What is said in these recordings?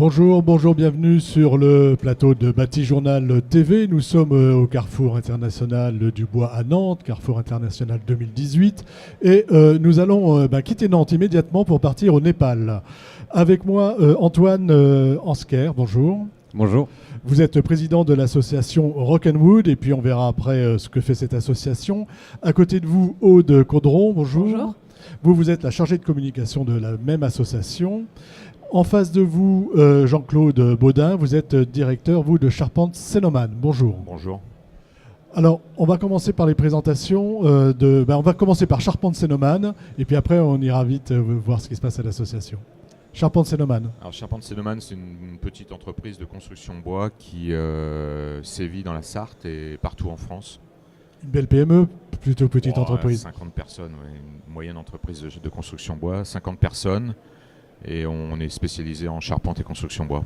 Bonjour, bonjour, bienvenue sur le plateau de Bâti Journal TV. Nous sommes au Carrefour International du Bois à Nantes, Carrefour International 2018. Et nous allons quitter Nantes immédiatement pour partir au Népal. Avec moi, Antoine Ansker, bonjour. Bonjour. Vous êtes président de l'association Rock'n'Wood et puis on verra après ce que fait cette association. À côté de vous, Aude Caudron, bonjour. Bonjour. Vous êtes la chargée de communication de la même association. En face de vous, Jean-Claude Baudin, vous êtes directeur, vous, de Charpente Cénomane. Bonjour. Bonjour. Alors, on va commencer par les présentations. On va commencer par Charpente Cénomane, et puis après, on ira vite voir ce qui se passe à l'association. Charpente Cénomane. Alors Charpente Cénomane, c'est une petite entreprise de construction bois qui sévit dans la Sarthe et partout en France. Une belle PME, plutôt petite entreprise. 50 personnes, ouais, une moyenne entreprise de construction bois, 50 personnes. Et on est spécialisé en charpente et construction bois.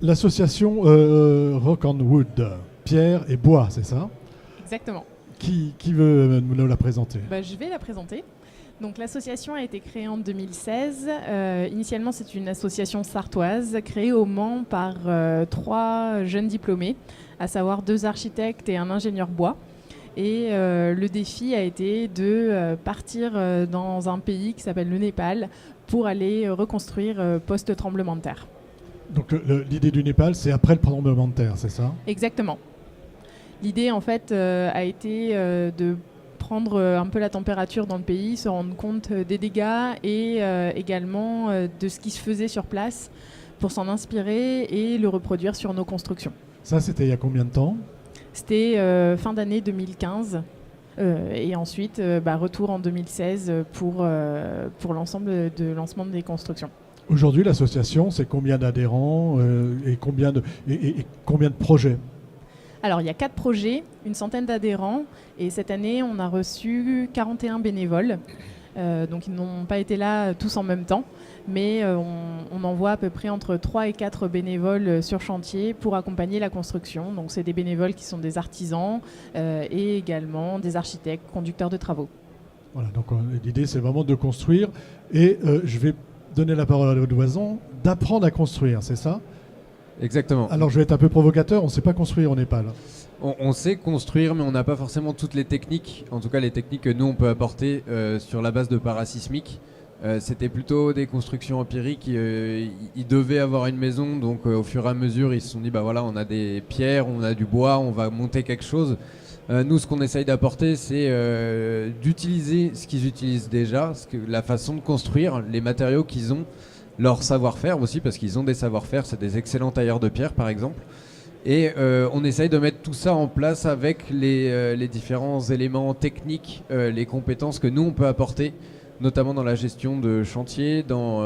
L'association Rock'n'Wood, pierre et bois, c'est ça? Exactement. Qui veut nous la présenter? Je vais la présenter. Donc, l'association a été créée en 2016. Initialement, c'est une association sartoise créée au Mans par 3 jeunes diplômés, à savoir 2 architectes et un ingénieur bois. Et le défi a été de partir dans un pays qui s'appelle le Népal pour aller reconstruire post-tremblement de terre. Donc l'idée du Népal, c'est après le tremblement de terre, c'est ça? Exactement. L'idée, en fait, a été de prendre un peu la température dans le pays, se rendre compte des dégâts et également de ce qui se faisait sur place pour s'en inspirer et le reproduire sur nos constructions. Ça, c'était il y a combien de temps? C'était fin d'année 2015 et ensuite retour en 2016 pour l'ensemble de lancement des constructions. Aujourd'hui, l'association, c'est combien d'adhérents et combien de projets? Alors, il y a 4 projets, une centaine d'adhérents et cette année, on a reçu 41 bénévoles. Donc, ils n'ont pas été là tous en même temps, mais on envoie à peu près entre 3 et 4 bénévoles sur chantier pour accompagner la construction. Donc, c'est des bénévoles qui sont des artisans et également des architectes, conducteurs de travaux. Voilà, donc l'idée, c'est vraiment de construire. Et je vais donner la parole à Loison, d'apprendre à construire, c'est ça? Exactement. Alors, je vais être un peu provocateur, on ne sait pas construire au Népal. On sait construire, mais on n'a pas forcément toutes les techniques. En tout cas, les techniques que nous, on peut apporter sur la base de parasismique. C'était plutôt des constructions empiriques. Ils devaient avoir une maison, donc au fur et à mesure, ils se sont dit, voilà, on a des pierres, on a du bois, on va monter quelque chose. Nous, ce qu'on essaye d'apporter, c'est d'utiliser ce qu'ils utilisent déjà, la façon de construire, les matériaux qu'ils ont, leur savoir-faire aussi, parce qu'ils ont des savoir-faire. C'est des excellents tailleurs de pierre, par exemple. Et on essaye de mettre tout ça en place avec les différents éléments techniques, les compétences que nous, on peut apporter, notamment dans la gestion de chantier, dans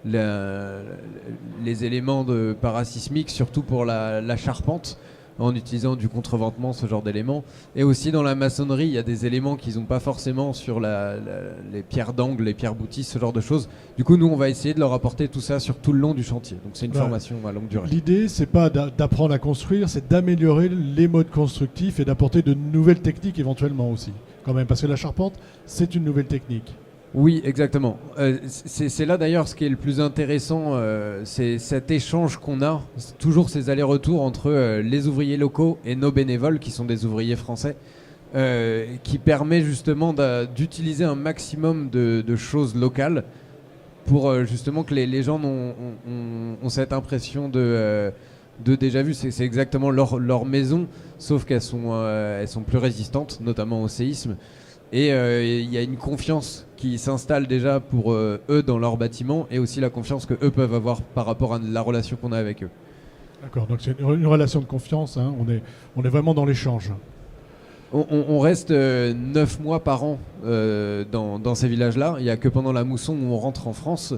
les éléments de parasismique, surtout pour la charpente, en utilisant du contreventement, ce genre d'éléments. Et aussi dans la maçonnerie, il y a des éléments qu'ils n'ont pas forcément sur les pierres d'angle, les pierres boutisses, ce genre de choses. Du coup, nous, on va essayer de leur apporter tout ça sur tout le long du chantier. Donc c'est une formation à longue durée. L'idée, c'est pas d'apprendre à construire, c'est d'améliorer les modes constructifs et d'apporter de nouvelles techniques éventuellement aussi. Quand même, parce que la charpente, c'est une nouvelle technique. Oui, exactement. C'est là d'ailleurs ce qui est le plus intéressant, c'est cet échange qu'on a, toujours ces allers-retours entre les ouvriers locaux et nos bénévoles, qui sont des ouvriers français, qui permet justement d'utiliser un maximum de choses locales pour justement que les gens ont cette impression de déjà vu. C'est exactement leur maison, sauf qu'elles sont plus résistantes, notamment au séisme. Et il y a une confiance qui s'installe déjà pour eux dans leur bâtiment, et aussi la confiance que eux peuvent avoir par rapport à la relation qu'on a avec eux. D'accord, donc c'est une relation de confiance, hein. On est vraiment dans l'échange. On reste 9 mois par an dans ces villages-là. Il n'y a que pendant la mousson où on rentre en France.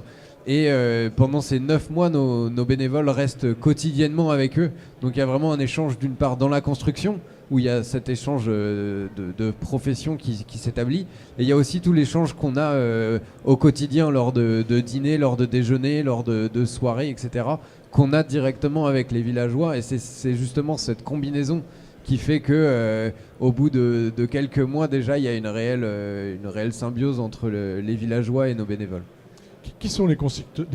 Et pendant ces 9 mois, nos bénévoles restent quotidiennement avec eux. Donc il y a vraiment un échange, d'une part dans la construction, où il y a cet échange de profession qui s'établit. Et il y a aussi tout l'échange qu'on a au quotidien, lors de dîners, lors de déjeuners, lors de soirées, etc., qu'on a directement avec les villageois. Et c'est justement cette combinaison qui fait que au bout de quelques mois déjà, il y a une réelle symbiose entre les villageois et nos bénévoles. qui sont les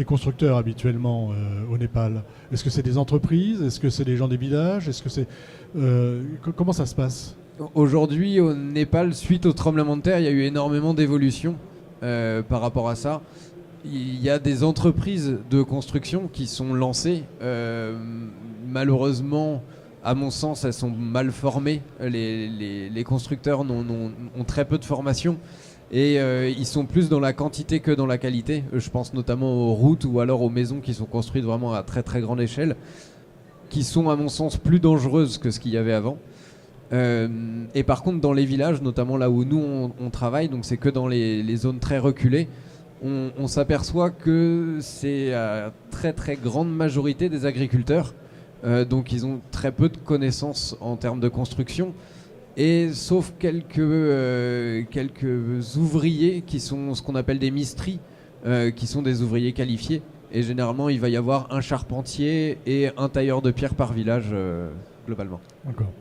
constructeurs habituellement au Népal? Est-ce que c'est des entreprises? Est-ce que c'est des gens des villages? Est-ce que c'est comment ça se passe? Aujourd'hui, au Népal, suite au tremblement de terre, il y a eu énormément d'évolutions par rapport à ça. Il y a des entreprises de construction qui sont lancées. Malheureusement, à mon sens, elles sont mal formées. Les constructeurs ont très peu de formation et ils sont plus dans la quantité que dans la qualité. Je pense notamment aux routes ou alors aux maisons qui sont construites vraiment à très très grande échelle, qui sont à mon sens plus dangereuses que ce qu'il y avait avant. Et par contre, dans les villages, notamment là où nous on travaille, donc c'est que dans les zones très reculées, on s'aperçoit que c'est à très très grande majorité des agriculteurs. Donc ils ont très peu de connaissances en termes de construction. Et sauf quelques ouvriers qui sont ce qu'on appelle des mistris, qui sont des ouvriers qualifiés. Et généralement, il va y avoir un charpentier et un tailleur de pierre par village, globalement. D'accord.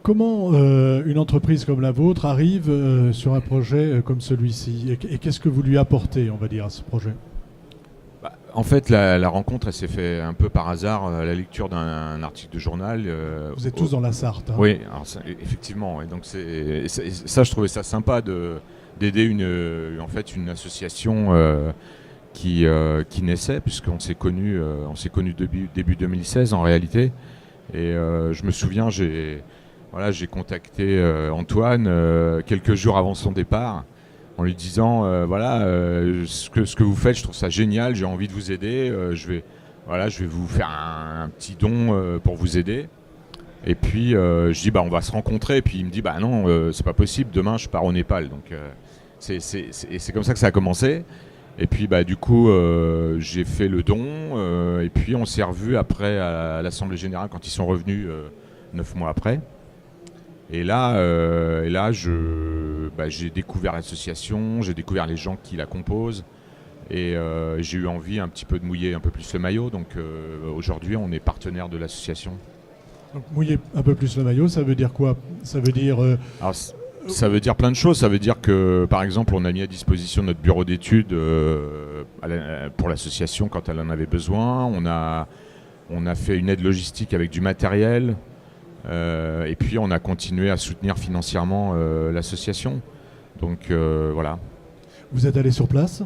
Comment une entreprise comme la vôtre arrive sur un projet comme celui-ci et qu'est-ce que vous lui apportez, on va dire, à ce projet? En fait, la rencontre, elle s'est faite un peu par hasard à la lecture d'un article de journal. Vous êtes tous dans la Sarthe. Hein. Oui, alors effectivement. Ouais, donc ça, je trouvais ça sympa d'aider une association qui naissait, puisqu'on s'est connus début 2016 en réalité. Et je me souviens, j'ai contacté Antoine quelques jours avant son départ en lui disant ce que vous faites, je trouve ça génial, j'ai envie de vous aider, je vais vous faire un petit don pour vous aider. Et puis je dis on va se rencontrer, et puis il me dit non, c'est pas possible, demain je pars au Népal. Donc c'est comme ça que ça a commencé. Et puis du coup j'ai fait le don, et puis on s'est revus après à l'Assemblée Générale quand ils sont revenus 9 mois après. Et là j'ai découvert l'association, j'ai découvert les gens qui la composent, et j'ai eu envie un petit peu de mouiller un peu plus le maillot. Donc aujourd'hui, on est partenaire de l'association. Donc mouiller un peu plus le maillot, ça veut dire quoi? Ça veut dire... Alors, ça veut dire plein de choses. Ça veut dire que, par exemple, on a mis à disposition notre bureau d'études pour l'association quand elle en avait besoin. On a fait une aide logistique avec du matériel. Et puis on a continué à soutenir financièrement l'association. Donc voilà. Vous êtes allé sur place?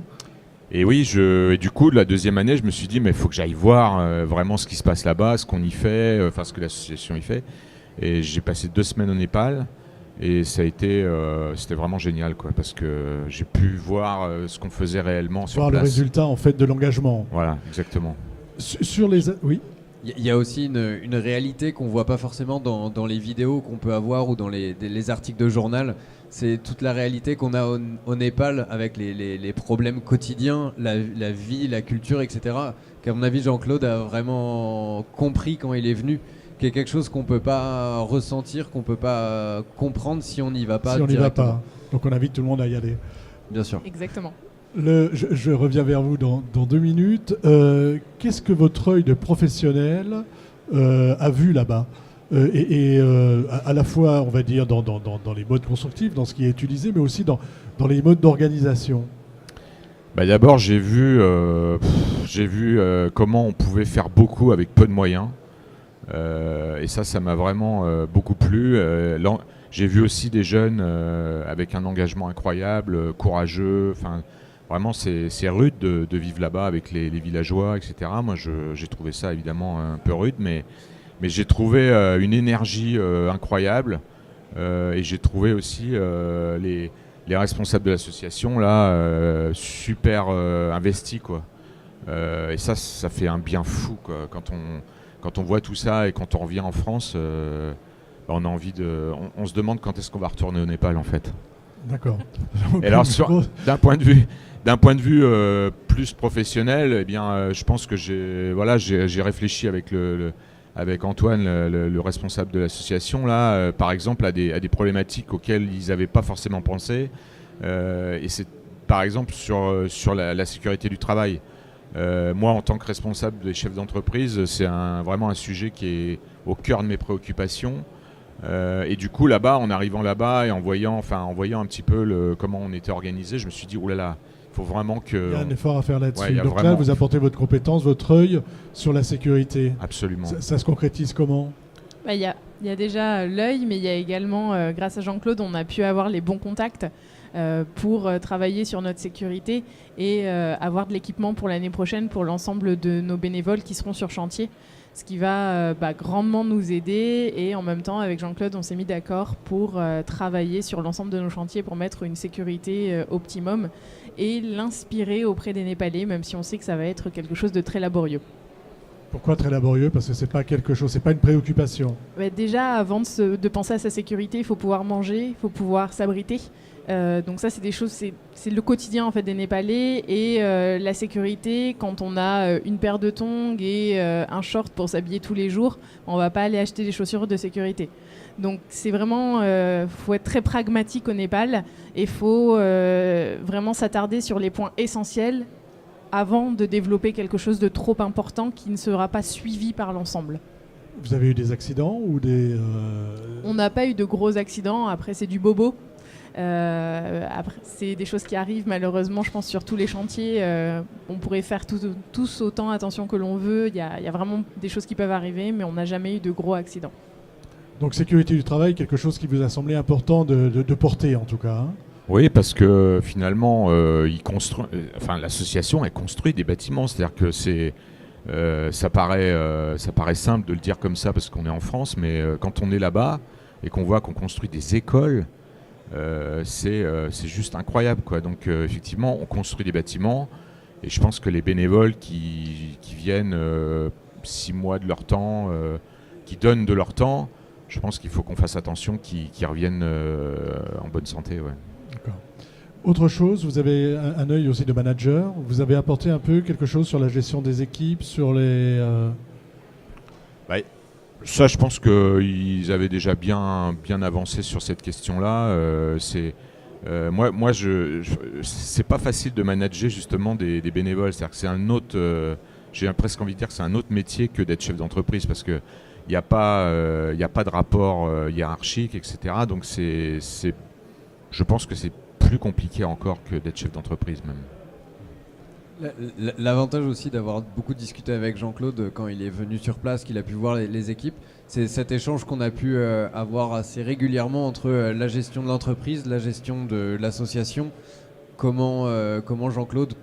Et oui, et du coup, la deuxième année, je me suis dit, mais il faut que j'aille voir vraiment ce qui se passe là-bas, ce qu'on y fait, ce que l'association y fait. Et j'ai passé 2 semaines au Népal, et c'était vraiment génial, quoi, parce que j'ai pu voir ce qu'on faisait réellement sur place. Voir le résultat en fait de l'engagement. Voilà, exactement. Oui. Il y a aussi une réalité qu'on ne voit pas forcément dans les vidéos qu'on peut avoir ou dans les articles de journal. C'est toute la réalité qu'on a au Népal avec les problèmes quotidiens, la vie, la culture, etc. Qu'à mon avis, Jean-Claude a vraiment compris quand il est venu, qu'il y a quelque chose qu'on ne peut pas ressentir, qu'on ne peut pas comprendre si on n'y va pas directement. Si on n'y va pas. Donc on invite tout le monde à y aller. Bien sûr. Exactement. Je reviens vers vous dans 2 minutes. Qu'est-ce que votre œil de professionnel a vu là-bas à la fois, on va dire, dans les modes constructifs, dans ce qui est utilisé, mais aussi dans les modes d'organisation? D'abord, j'ai vu comment on pouvait faire beaucoup avec peu de moyens. Et ça m'a vraiment beaucoup plu. J'ai vu aussi des jeunes avec un engagement incroyable, courageux. Vraiment, c'est rude de vivre là-bas avec les villageois, etc. Moi, j'ai trouvé ça évidemment un peu rude, mais j'ai trouvé une énergie incroyable. Et j'ai trouvé aussi les responsables de l'association là super investis, quoi. Et ça fait un bien fou, quoi. Quand on voit tout ça et quand on revient en France, on a envie on se demande quand est-ce qu'on va retourner au Népal, en fait. D'accord. Et alors, d'un point de vue plus professionnel, eh bien, je pense que j'ai réfléchi avec Antoine, le responsable de l'association, là, par exemple, à des problématiques auxquelles ils n'avaient pas forcément pensé. Et c'est, par exemple, sur la sécurité du travail. Moi, en tant que responsable des chefs d'entreprise, c'est vraiment un sujet qui est au cœur de mes préoccupations. Et du coup, en arrivant là-bas et en voyant un petit peu comment on était organisé, je me suis dit, oulala, faut vraiment que... Il y a un effort à faire là-dessus. Ouais, il y a Donc vraiment- là, vous apportez votre compétence, votre œil sur la sécurité. Absolument. Ça se concrétise comment ? Il y a déjà l'œil, mais il y a également, grâce à Jean-Claude, on a pu avoir les bons contacts pour travailler sur notre sécurité et avoir de l'équipement pour l'année prochaine pour l'ensemble de nos bénévoles qui seront sur chantier. Ce qui va grandement nous aider, et en même temps avec Jean-Claude on s'est mis d'accord pour travailler sur l'ensemble de nos chantiers pour mettre une sécurité optimum et l'inspirer auprès des Népalais, même si on sait que ça va être quelque chose de très laborieux. Pourquoi très laborieux ? Parce que c'est pas quelque chose, c'est pas une préoccupation. Déjà avant de penser à sa sécurité, il faut pouvoir manger, il faut pouvoir s'abriter. Donc ça c'est des choses, c'est le quotidien en fait des Népalais, et la sécurité, quand on a une paire de tongs et un short pour s'habiller tous les jours, on va pas aller acheter des chaussures de sécurité. Donc c'est vraiment, faut être très pragmatique au Népal, et faut vraiment s'attarder sur les points essentiels avant de développer quelque chose de trop important qui ne sera pas suivi par l'ensemble. Vous avez eu des accidents ou des... On n'a pas eu de gros accidents, après c'est du bobo. Après, c'est des choses qui arrivent malheureusement, je pense, sur tous les chantiers. On pourrait faire tous autant attention que l'on veut. Il y a vraiment des choses qui peuvent arriver, mais on n'a jamais eu de gros accidents. Donc sécurité du travail, quelque chose qui vous a semblé important de porter en tout cas. Hein. Oui, parce que finalement, l'association, elle construit des bâtiments. C'est-à-dire que ça paraît simple de le dire comme ça parce qu'on est en France, mais quand on est là-bas et qu'on voit qu'on construit des écoles, c'est juste incroyable, quoi. Donc effectivement, on construit des bâtiments, et je pense que les bénévoles qui viennent 6 mois de leur temps, qui donnent de leur temps, je pense qu'il faut qu'on fasse attention qu'ils reviennent en bonne santé. Ouais. D'accord. Autre chose, vous avez un œil aussi de manager. Vous avez apporté un peu quelque chose sur la gestion des équipes, sur les... Ça, je pense qu'ils avaient déjà bien avancé sur cette question-là. Moi, c'est pas facile de manager justement des bénévoles. C'est-à-dire que c'est un autre, j'ai presque envie de dire que c'est un autre métier que d'être chef d'entreprise, parce que il n'y a pas de rapport hiérarchique, etc. Donc je pense que c'est plus compliqué encore que d'être chef d'entreprise même. L'avantage aussi d'avoir beaucoup discuté avec Jean-Claude quand il est venu sur place, qu'il a pu voir les équipes, c'est cet échange qu'on a pu avoir assez régulièrement entre la gestion de l'entreprise, la gestion de l'association, comment Jean-Claude,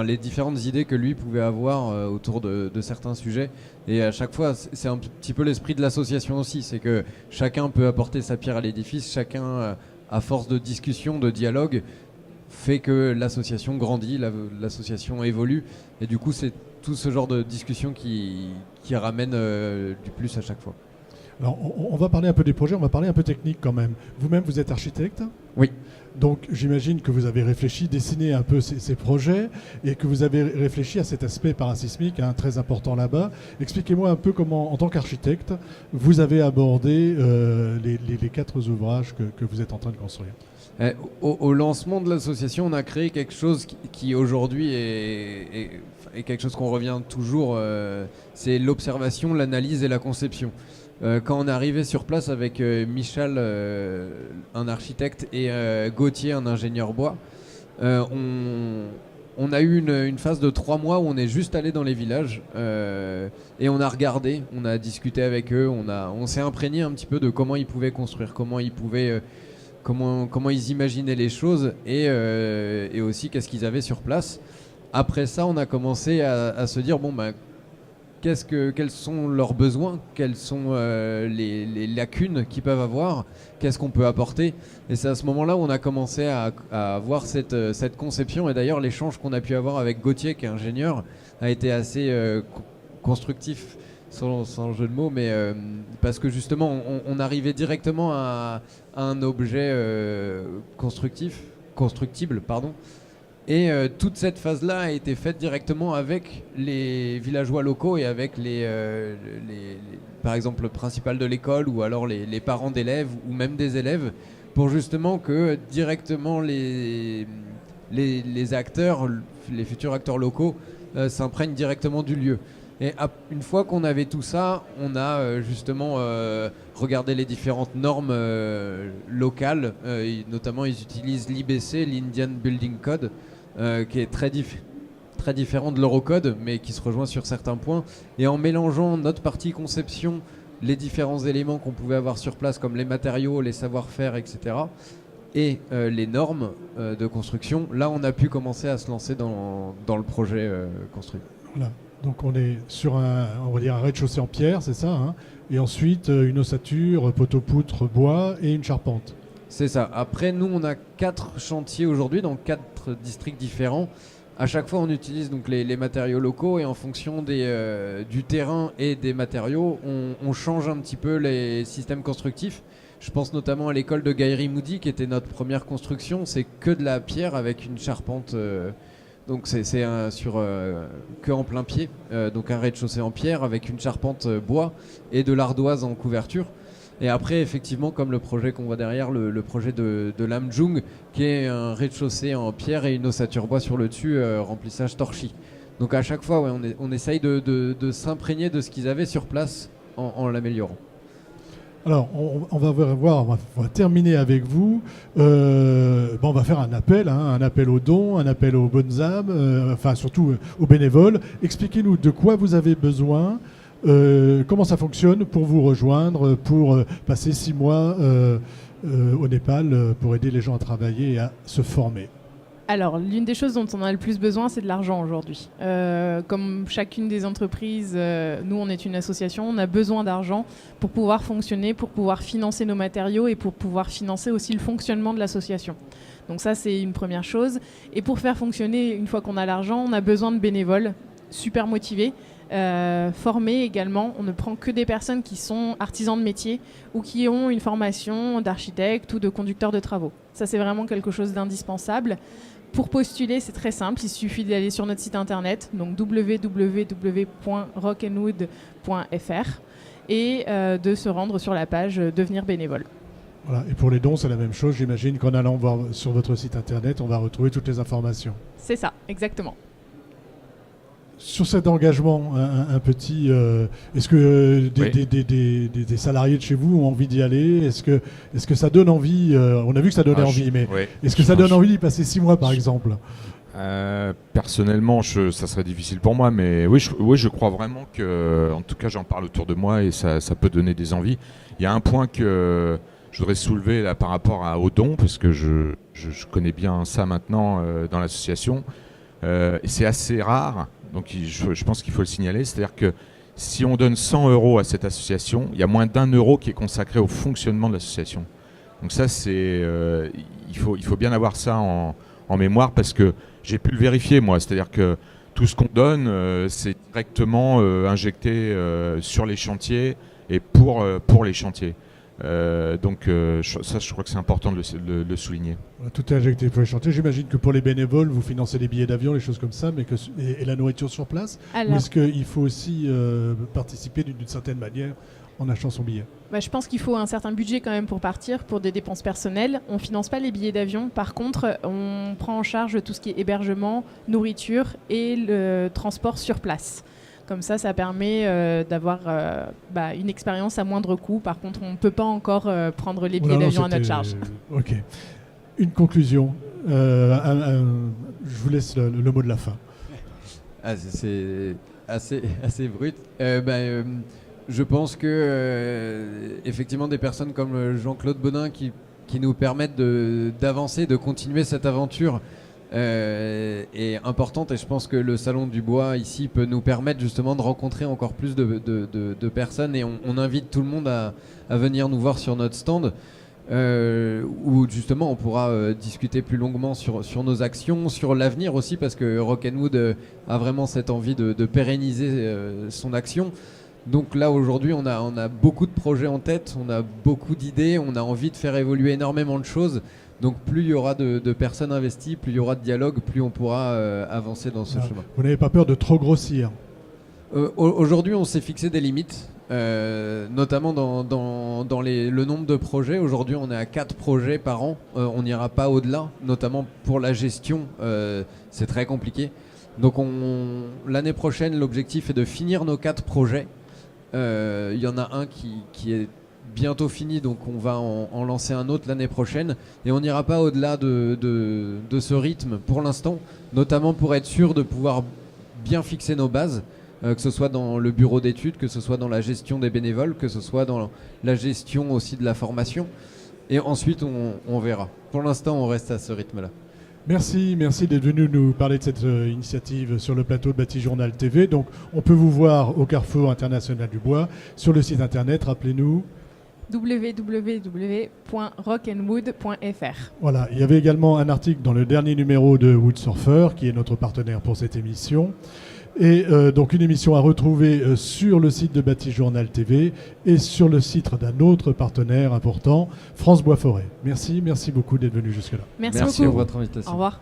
les différentes idées que lui pouvait avoir autour de certains sujets. Et à chaque fois, c'est un petit peu l'esprit de l'association aussi, c'est que chacun peut apporter sa pierre à l'édifice, chacun, à force de discussion, de dialogue, fait que l'association grandit, l'association évolue, et du coup c'est tout ce genre de discussion qui ramène du plus à chaque fois. Alors on va parler un peu des projets, on va parler un peu technique quand même. Vous-même vous êtes architecte ? Oui. Donc j'imagine que vous avez réfléchi, dessiné un peu ces projets, et que vous avez réfléchi à cet aspect parasismique très important là-bas. Expliquez-moi un peu comment, en tant qu'architecte, vous avez abordé les 4 ouvrages que vous êtes en train de construire. Au lancement de l'association, on a créé quelque chose qui aujourd'hui est quelque chose qu'on revient toujours, c'est l'observation, l'analyse et la conception. Quand on est arrivé sur place avec Michel, un architecte, et Gauthier, un ingénieur bois, on a eu une phase de 3 mois où on est juste allé dans les villages et on a regardé, on a discuté avec eux, on s'est imprégné un petit peu de comment ils pouvaient construire, comment ils pouvaient... Comment ils imaginaient les choses, et aussi qu'est-ce qu'ils avaient sur place. Après ça, on a commencé à se dire quels sont leurs besoins, quelles sont les lacunes qu'ils peuvent avoir, qu'est-ce qu'on peut apporter. Et c'est à ce moment-là où on a commencé à avoir cette conception. Et d'ailleurs, l'échange qu'on a pu avoir avec Gauthier, qui est ingénieur, a été assez constructif. Sans jeu de mots, mais parce que justement on arrivait directement à un objet constructible, et toute cette phase-là a été faite directement avec les villageois locaux et avec par exemple le principal de l'école, ou alors les parents d'élèves, ou même des élèves, pour justement que directement les acteurs, les futurs acteurs locaux s'imprègnent directement du lieu. Et une fois qu'on avait tout ça, on a justement regardé les différentes normes locales. Notamment, ils utilisent l'IBC, l'Indian Building Code, qui est très différent de l'Eurocode, mais qui se rejoint sur certains points. Et en mélangeant notre partie conception, les différents éléments qu'on pouvait avoir sur place, comme les matériaux, les savoir-faire, etc., et les normes de construction, là on a pu commencer à se lancer dans le projet construit. Voilà. Donc on est sur on va dire un rez-de-chaussée en pierre, c'est ça, hein, et ensuite une ossature, poteau-poutre, bois et une charpente. C'est ça. Après, nous, on a 4 chantiers aujourd'hui dans 4 districts différents. À chaque fois, on utilise donc les matériaux locaux et en fonction du terrain et des matériaux, on change un petit peu les systèmes constructifs. Je pense notamment à l'école de Gaillerie-Moody qui était notre première construction. C'est que de la pierre avec une charpente. Donc c'est que en plein pied. Donc un rez-de-chaussée en pierre avec une charpente bois et de l'ardoise en couverture. Et après, effectivement, comme le projet qu'on voit derrière, le projet de Lamjung, qui est un rez-de-chaussée en pierre et une ossature bois sur le dessus, remplissage torchis. Donc à chaque fois, ouais, on essaye de s'imprégner de ce qu'ils avaient sur place en l'améliorant. Alors, on va terminer avec vous. On va faire un appel aux dons, un appel aux bonnes âmes, enfin surtout aux bénévoles. Expliquez-nous de quoi vous avez besoin. Comment ça fonctionne pour vous rejoindre, pour passer 6 mois au Népal pour aider les gens à travailler et à se former? Alors, l'une des choses dont on a le plus besoin, c'est de l'argent aujourd'hui. Comme chacune des entreprises, nous, on est une association, on a besoin d'argent pour pouvoir fonctionner, pour pouvoir financer nos matériaux et pour pouvoir financer aussi le fonctionnement de l'association. Donc ça, c'est une première chose. Et pour faire fonctionner, une fois qu'on a l'argent, on a besoin de bénévoles super motivés, formés également. On ne prend que des personnes qui sont artisans de métier ou qui ont une formation d'architecte ou de conducteur de travaux. Ça, c'est vraiment quelque chose d'indispensable. Pour postuler, c'est très simple. Il suffit d'aller sur notre site internet, donc www.rockandwood.fr, et de se rendre sur la page Devenir bénévole. Voilà. Et pour les dons, c'est la même chose. J'imagine qu'en allant voir sur votre site internet, on va retrouver toutes les informations. C'est ça, exactement. Sur cet engagement, un petit, est-ce que des salariés de chez vous ont envie d'y aller? Est-ce que ça donne envie? On a vu que ça donnait envie, mais est-ce que ça donne envie d'y passer 6 mois, par exemple? Personnellement, ça serait difficile pour moi, mais oui, je crois vraiment que, en tout cas, j'en parle autour de moi et ça peut donner des envies. Il y a un point que je voudrais soulever là par rapport aux dons, parce que je connais bien ça maintenant dans l'association. Et c'est assez rare. Donc je pense qu'il faut le signaler, c'est-à-dire que si on donne 100 € à cette association, il y a moins d'1 euro qui est consacré au fonctionnement de l'association. Donc ça, il faut bien avoir ça en mémoire, parce que j'ai pu le vérifier moi, c'est-à-dire que tout ce qu'on donne, c'est directement injecté sur les chantiers et pour les chantiers. Donc ça, je crois que c'est important de le souligner. Voilà, tout est injecté pour les chantiers. J'imagine que pour les bénévoles, vous financez les billets d'avion, les choses comme ça, mais et la nourriture sur place. Alors, ou est-ce qu'il faut aussi participer d'une certaine manière en achetant son billet? Je pense qu'il faut un certain budget quand même pour partir, pour des dépenses personnelles. On ne finance pas les billets d'avion. Par contre, on prend en charge tout ce qui est hébergement, nourriture et le transport sur place. Comme ça permet d'avoir une expérience à moindre coût. Par contre, on ne peut pas encore prendre les billets d'avion à notre charge. Ok. Une conclusion. Je vous laisse le mot de la fin. C'est assez brut. Je pense que effectivement des personnes comme Jean-Claude Bonin qui nous permettent d'avancer, de continuer cette aventure est importante, et je pense que le Salon du Bois ici peut nous permettre justement de rencontrer encore plus de personnes, et on invite tout le monde à venir nous voir sur notre stand où justement on pourra discuter plus longuement sur nos actions, sur l'avenir aussi, parce que Rock'n'Wood a vraiment cette envie de pérenniser son action. Donc là aujourd'hui on a beaucoup de projets en tête, on a beaucoup d'idées, on a envie de faire évoluer énormément de choses. Donc plus il y aura de personnes investies, plus il y aura de dialogue, plus on pourra avancer dans ce chemin. Vous n'avez pas peur de trop grossir? Aujourd'hui on s'est fixé des limites, notamment dans le nombre de projets. Aujourd'hui on est à 4 projets par an, on n'ira pas au-delà, notamment pour la gestion, c'est très compliqué. Donc l'année prochaine l'objectif est de finir nos 4 projets. Il y en a un qui est bientôt fini, donc on va en lancer un autre l'année prochaine. Et on n'ira pas au-delà de ce rythme pour l'instant, notamment pour être sûr de pouvoir bien fixer nos bases, que ce soit dans le bureau d'études, que ce soit dans la gestion des bénévoles, que ce soit dans la gestion aussi de la formation. Et ensuite, on verra. Pour l'instant, on reste à ce rythme-là. Merci d'être venu nous parler de cette initiative sur le plateau de Batijournal TV. Donc, on peut vous voir au Carrefour International du Bois sur le site internet, rappelez-nous. www.rockandwood.fr. Voilà, il y avait également un article dans le dernier numéro de Woodsurfer, qui est notre partenaire pour cette émission. Et donc une émission à retrouver sur le site de Batijournal TV et sur le site d'un autre partenaire important, France Bois Forêt. Merci beaucoup d'être venu jusque-là. Merci Merci beaucoup. pour votre invitation. Au revoir.